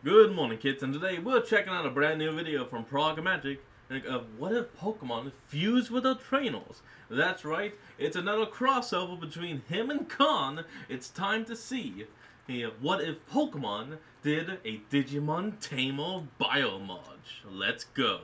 Good morning, kids, and today we're checking out a brand new video from Progmagic of what if Pokemon fused with our trainers. That's right, it's another crossover between him and Khan. It's time to see what if Pokemon did a Digimon Tamer Biomodge. Let's go.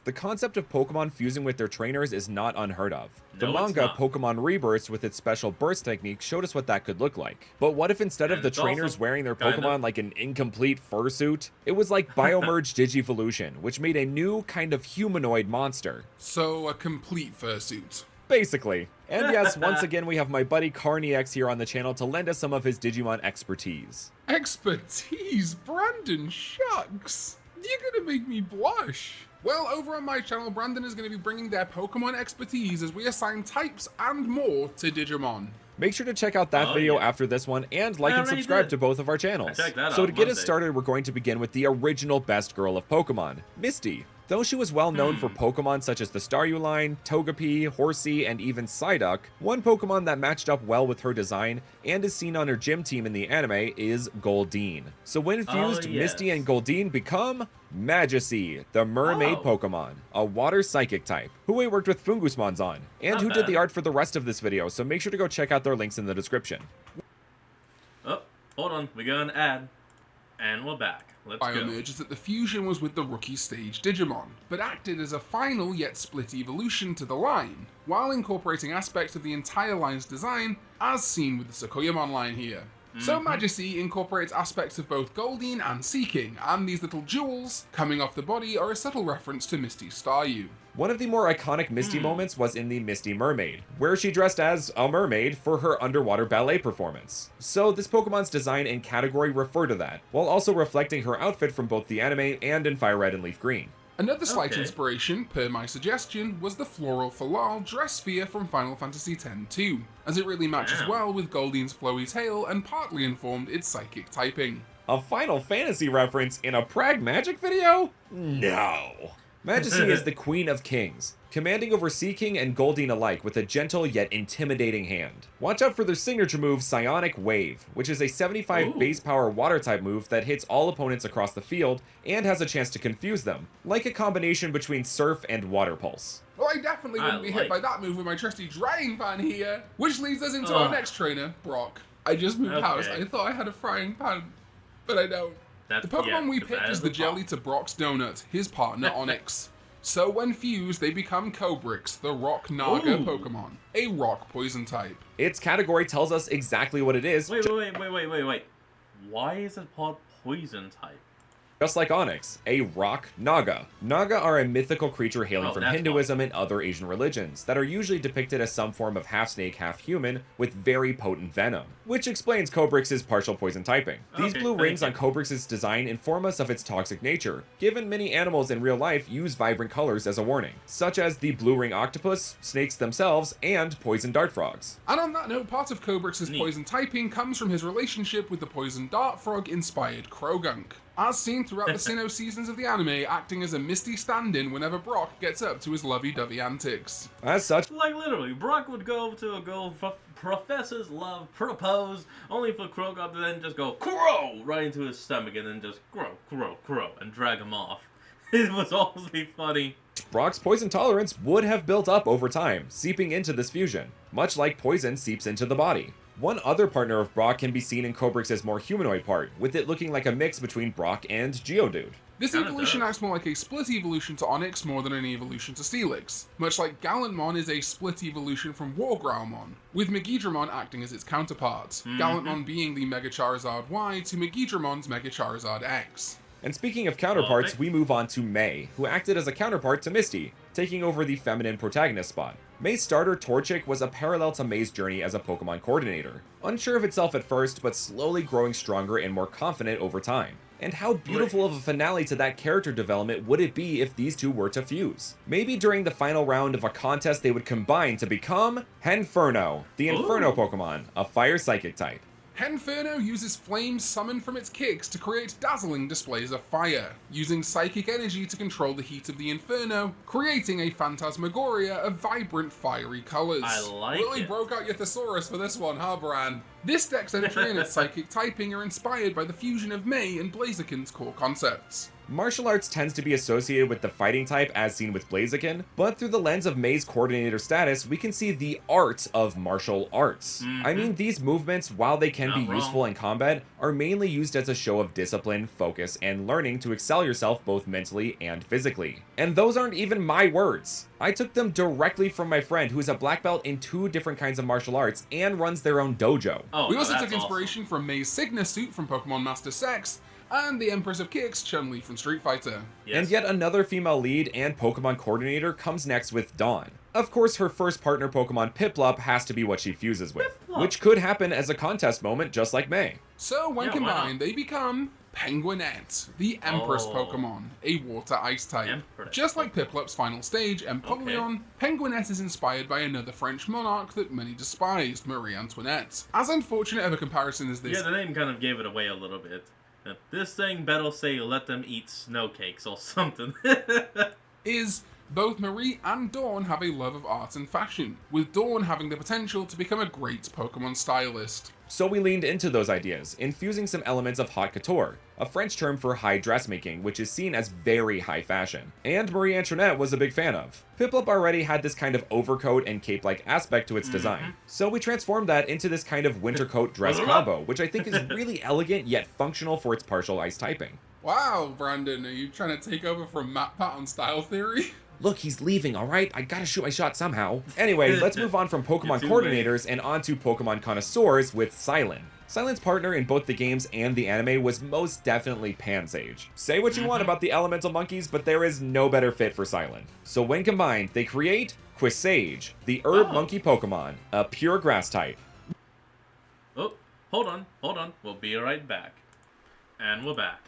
The concept of Pokemon fusing with their trainers is not unheard of. The No, it's manga not. Pokemon Rebirth with its special burst technique showed us what that could look like. But what if instead of And the it's trainers also wearing their kinda. Pokemon like an incomplete fursuit? It was like Biomerge Digivolution, which made a new kind of humanoid monster. So, a complete fursuit. Basically. And yes, once again we have my buddy Carniex here on the channel to lend us some of his Digimon expertise. Expertise, Brandon, shucks. You're gonna make me blush. Well, over on my channel, Brandon is going to be bringing their Pokemon expertise as we assign types and more to Digimon. Make sure to check out that video after this one and like and subscribe to both of our channels. So to get us started, we're going to begin with the original best girl of Pokemon, Misty. Though she was well known for Pokemon such as the Staryu line, Togepi, Horsey, and even Psyduck, one Pokemon that matched up well with her design and is seen on her gym team in the anime is Goldeen. So when fused, Misty and Goldeen become Magicy, the mermaid Pokemon, a water psychic type, who we worked with Fungusmons on, and who did the art for the rest of this video, so make sure to go check out their links in the description. Oh, hold on, we got an ad, and we're back. Let's go. Biomerge is that the fusion was with the rookie stage Digimon, but acted as a final yet split evolution to the line, while incorporating aspects of the entire line's design, as seen with the Sakuyamon line here. So Magicy incorporates aspects of both Goldeen and Seeking, and these little jewels coming off the body are a subtle reference to Misty's Staryu. One of the more iconic Misty moments was in the Misty Mermaid, where she dressed as a mermaid for her underwater ballet performance. So this Pokemon's design and category refer to that, while also reflecting her outfit from both the anime and in Fire Red and Leaf Green. Another slight inspiration, per my suggestion, was the Floral Falal dress sphere from Final Fantasy X-2, as it really matches well with Goldeen's flowy tail and partly informed its psychic typing. A Final Fantasy reference in a Pragmagic video? No. Magicy is the Queen of Kings, commanding over Seeking and Goldeen alike with a gentle yet intimidating hand. Watch out for their signature move, Psionic Wave, which is a 75 base power water type move that hits all opponents across the field and has a chance to confuse them, like a combination between Surf and Water Pulse. Well, I definitely wouldn't be hit by that move with my trusty drying pan here, which leads us into our next trainer, Brock. I just moved house. I thought I had a frying pan, but I don't. The Pokemon we picked is the jelly to Brock's donut, his partner Onyx. So when fused, they become Cobrix, the Rock Naga Pokemon, a rock poison type. Its category tells us exactly what it is. Wait. Why is it called poison type? Just like Onyx, a rock Naga. Naga are a mythical creature hailing from Hinduism and other Asian religions that are usually depicted as some form of half-snake, half-human with very potent venom, which explains Cobrix's partial poison typing. These blue rings on Cobrix's design inform us of its toxic nature, given many animals in real life use vibrant colors as a warning, such as the blue ring octopus, snakes themselves, and poison dart frogs. And on that note, part of Cobrix's poison typing comes from his relationship with the poison dart frog-inspired Krogunk, as seen throughout the Sinnoh seasons of the anime, acting as a Misty stand-in whenever Brock gets up to his lovey-dovey antics. As such, like literally, Brock would go to a girl, professes love, propose, only for Krogunk to then just go crow right into his stomach and then just crow, and drag him off. It was awfully funny. Brock's poison tolerance would have built up over time, seeping into this fusion, much like poison seeps into the body. One other partner of Brock can be seen in Cobrix's more humanoid part, with it looking like a mix between Brock and Geodude. This evolution acts more like a split evolution to Onyx more than an evolution to Steelix, much like Gallantmon is a split evolution from Wargrowlmon, with Megidramon acting as its counterpart, Gallantmon being the Mega Charizard Y to Megidramon's Mega Charizard X. And speaking of counterparts, we move on to May, who acted as a counterpart to Misty, taking over the feminine protagonist spot. May's starter, Torchic, was a parallel to May's journey as a Pokemon coordinator, unsure of itself at first, but slowly growing stronger and more confident over time. And how beautiful of a finale to that character development would it be if these two were to fuse? Maybe during the final round of a contest they would combine to become Henferno, the Inferno Pokemon, a fire psychic type. Henferno uses flames summoned from its kicks to create dazzling displays of fire, using psychic energy to control the heat of the Inferno, creating a phantasmagoria of vibrant fiery colors. I like Really it. broke out your thesaurus for this one, huh, Bran? This deck's entry and its psychic typing are inspired by the fusion of Mei and Blaziken's core concepts. Martial arts tends to be associated with the fighting type as seen with Blaziken, but through the lens of Mei's coordinator status, we can see the art of martial arts. I mean, these movements, while they can be useful in combat, are mainly used as a show of discipline, focus, and learning to excel yourself both mentally and physically. And those aren't even my words. I took them directly from my friend who is a black belt in 2 different kinds of martial arts and runs their own dojo. We also took inspiration from Mei's Signa suit from Pokemon Master Sex, and the Empress of Kicks, Chun-Li from Street Fighter. Yes. And yet another female lead and Pokemon coordinator comes next with Dawn. Of course, her first partner Pokemon Piplup has to be what she fuses with, which could happen as a contest moment just like Mei. So when combined, they become Penguinette, the Empress Pokemon, a water ice type. Just like Piplup's final stage, Empoleon, Penguinette is inspired by another French monarch that many despised, Marie Antoinette. As unfortunate of a comparison as this... Yeah, the name kind of gave it away a little bit. This thing better say let them eat snow cakes or something. is both Marie and Dawn have a love of art and fashion, with Dawn having the potential to become a great Pokemon stylist. So we leaned into those ideas, infusing some elements of haute couture, a French term for high dressmaking, which is seen as very high fashion, and Marie Antoinette was a big fan of. Piplup already had this kind of overcoat and cape-like aspect to its design, so we transformed that into this kind of winter coat dress combo, which I think is really elegant yet functional for its partial ice typing. Wow, Brandon, are you trying to take over from MatPat on Style Theory? Look, he's leaving, alright? I gotta shoot my shot somehow. Anyway, let's move on from Pokemon coordinators and onto Pokemon connoisseurs with Silent. Silent's partner in both the games and the anime was most definitely Pansage. Say what you want about the elemental monkeys, but there is no better fit for Silent. So when combined, they create Quisage, the herb monkey Pokemon, a pure grass type. Oh, hold on. We'll be right back. And we're back.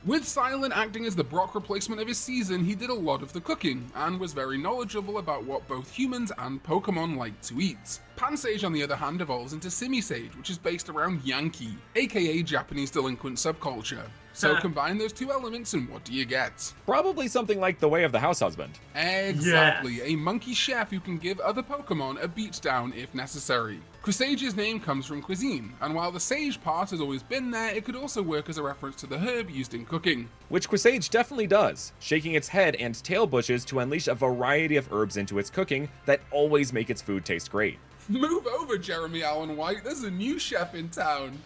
With Silent acting as the Brock replacement of his season, he did a lot of the cooking, and was very knowledgeable about what both humans and Pokemon like to eat. Pansage, on the other hand, evolves into Simisage, which is based around Yankee, aka Japanese delinquent subculture. So combine those 2 elements and what do you get? Probably something like the Way of the House Husband. Exactly, a monkey chef who can give other Pokemon a beatdown if necessary. Quisage's name comes from cuisine, and while the sage part has always been there, it could also work as a reference to the herb used in cooking. Which Quisage definitely does, shaking its head and tail bushes to unleash a variety of herbs into its cooking that always make its food taste great. Move over, Jeremy Allen White, there's a new chef in town.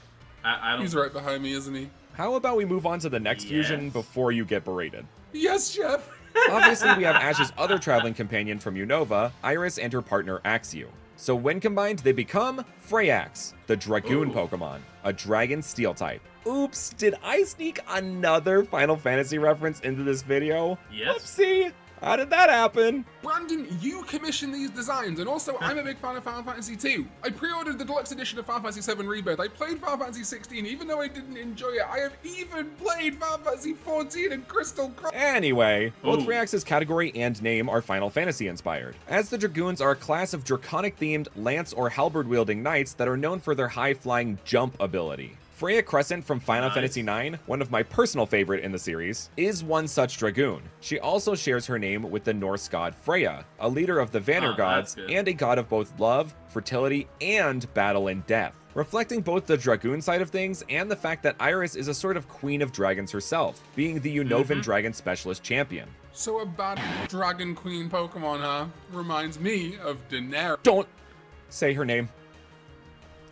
I don't... He's right behind me, isn't he? How about we move on to the next fusion before you get berated? Yes, chef! Obviously, we have Ash's other traveling companion from Unova, Iris, and her partner Axew. So when combined, they become Frayax, the Dragoon Pokemon, a Dragon Steel type. Oops, did I sneak another Final Fantasy reference into this video? Yes. Whoopsie! How did that happen? Brandon, you commissioned these designs, and also I'm a big fan of Final Fantasy 2. I pre-ordered the deluxe edition of Final Fantasy 7 Rebirth. I played Final Fantasy 16, even though I didn't enjoy it. I have even played Final Fantasy 14 and Crystal Cross. Anyway, both Frayax's category and name are Final Fantasy inspired, as the Dragoons are a class of draconic-themed lance or halberd-wielding knights that are known for their high-flying jump ability. Freya Crescent from Final Fantasy IX, one of my personal favorite in the series, is one such Dragoon. She also shares her name with the Norse god Freya, a leader of the Vanir gods, and a god of both love, fertility, and battle and death, reflecting both the Dragoon side of things and the fact that Iris is a sort of queen of dragons herself, being the Unovan dragon specialist champion. So a bad dragon queen Pokemon, huh? Reminds me of Daenerys. Don't say her name.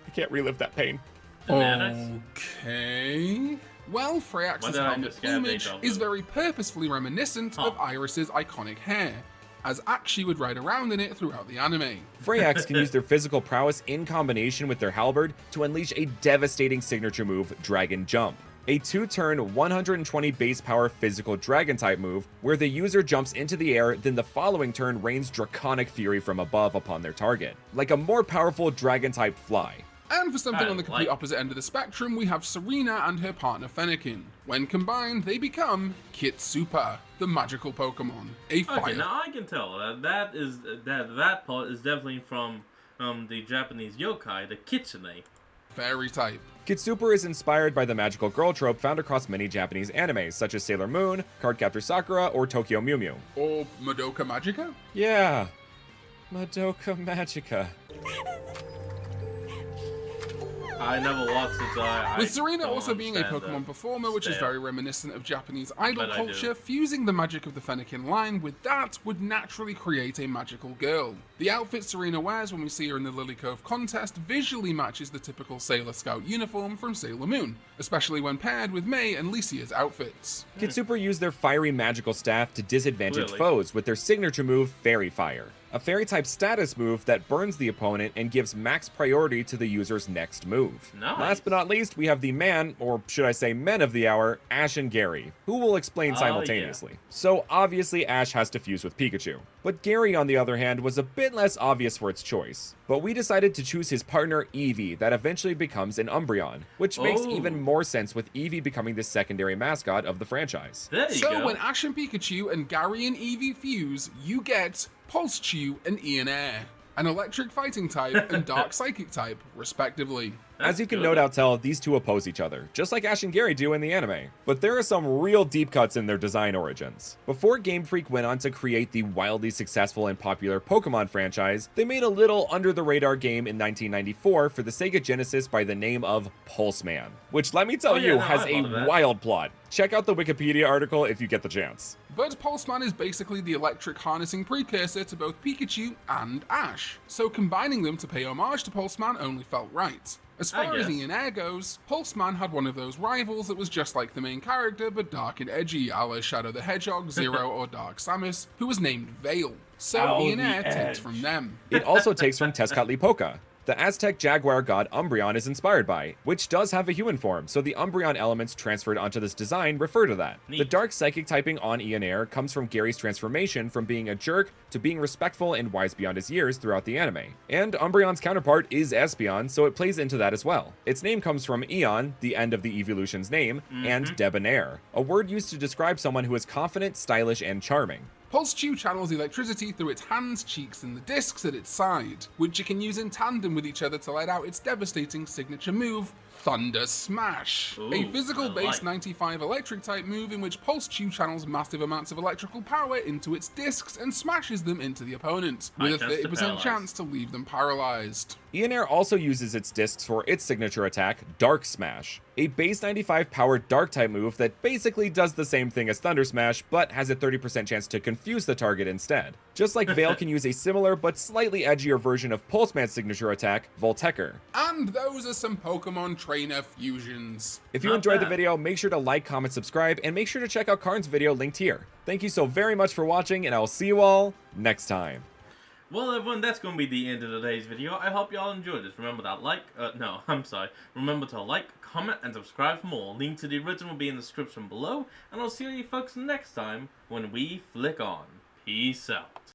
I can't relive that pain. Okay. Well, Frayax's helmet plumage is very purposefully reminiscent of Iris's iconic hair, as Akshi would ride around in it throughout the anime. Frayax can use their physical prowess in combination with their halberd to unleash a devastating signature move, Dragon Jump. A 2-turn, 120 base power physical dragon type move, where the user jumps into the air, then the following turn rains draconic fury from above upon their target, like a more powerful dragon type fly. And for something on the complete opposite end of the spectrum, we have Serena and her partner Fennekin. When combined, they become Kitsupa, the magical Pokemon. Okay, now I can tell that part is definitely from the Japanese yokai, the kitsune. Fairy type. Kitsupa is inspired by the magical girl trope found across many Japanese animes, such as Sailor Moon, Cardcaptor Sakura, or Tokyo Mew Mew. Or Madoka Magica? Yeah, Madoka Magica. I never watched it, so with Serena also being a understand Pokemon performer, which is stale. very reminiscent of Japanese idol But I culture, fusing the magic of the Fennekin line with that would naturally create a magical girl. The outfit Serena wears when we see her in the Lily Cove contest visually matches the typical Sailor Scout uniform from Sailor Moon, especially when paired with May and Lycia's outfits. Kitsupra use their fiery magical staff to disadvantage foes with their signature move, Fairy Fire, a fairy-type status move that burns the opponent and gives max priority to the user's next move. Nice. Last but not least, we have the man, or should I say men of the hour, Ash and Gary, who will explain simultaneously. Yeah. So obviously Ash has to fuse with Pikachu. But Gary, on the other hand, was a bit less obvious for its choice. But we decided to choose his partner Eevee that eventually becomes an Umbreon, which makes even more sense with Eevee becoming the secondary mascot of the franchise. So when Ash and Pikachu and Gary and Eevee fuse, you get Pulsechew and Ian Air, an electric fighting type and dark psychic type, respectively. As you can no doubt tell, these two oppose each other, just like Ash and Gary do in the anime. But there are some real deep cuts in their design origins. Before Game Freak went on to create the wildly successful and popular Pokemon franchise, they made a little under-the-radar game in 1994 for the Sega Genesis by the name of Pulseman, which, let me tell you, has a wild plot. Check out the Wikipedia article if you get the chance. But Pulseman is basically the electric harnessing precursor to both Pikachu and Ash, so combining them to pay homage to Pulseman only felt right. As far as Ian Air goes, Pulseman had one of those rivals that was just like the main character but dark and edgy, a la Shadow the Hedgehog, Zero, or Dark Samus, who was named Veil. So Ian Air takes from them. It also takes from Tezcatlipoca, the Aztec jaguar god Umbreon is inspired by, which does have a human form, so the Umbreon elements transferred onto this design refer to that. Neat. The dark psychic typing on Ian Air comes from Gary's transformation from being a jerk to being respectful and wise beyond his years throughout the anime. And Umbreon's counterpart is Espeon, so it plays into that as well. Its name comes from Eon, the end of the evolution's name, and debonair, a word used to describe someone who is confident, stylish, and charming. Pulsechew channels electricity through its hands, cheeks, and the discs at its side, which it can use in tandem with each other to let out its devastating signature move, Thunder Smash, a physical-based 95 electric-type move in which Pulsechew channels massive amounts of electrical power into its discs and smashes them into the opponent, with a 30% chance to leave them paralyzed. Ian Air also uses its discs for its signature attack, Dark Smash, a base 95 powered dark-type move that basically does the same thing as Thunder Smash, but has a 30% chance to confuse the target instead. Just like Veil can use a similar but slightly edgier version of Pulseman's signature attack, Voltecker. And those are some Pokemon trainer fusions. If you enjoyed the video, make sure to like, comment, subscribe, and make sure to check out Karn's video linked here. Thank you so very much for watching, and I will see you all next time. Well, everyone, that's going to be the end of today's video. I hope y'all enjoyed this. Remember to like, comment, and subscribe for more. Link to the original will be in the description below, and I'll see you folks next time when we flick on. Peace out.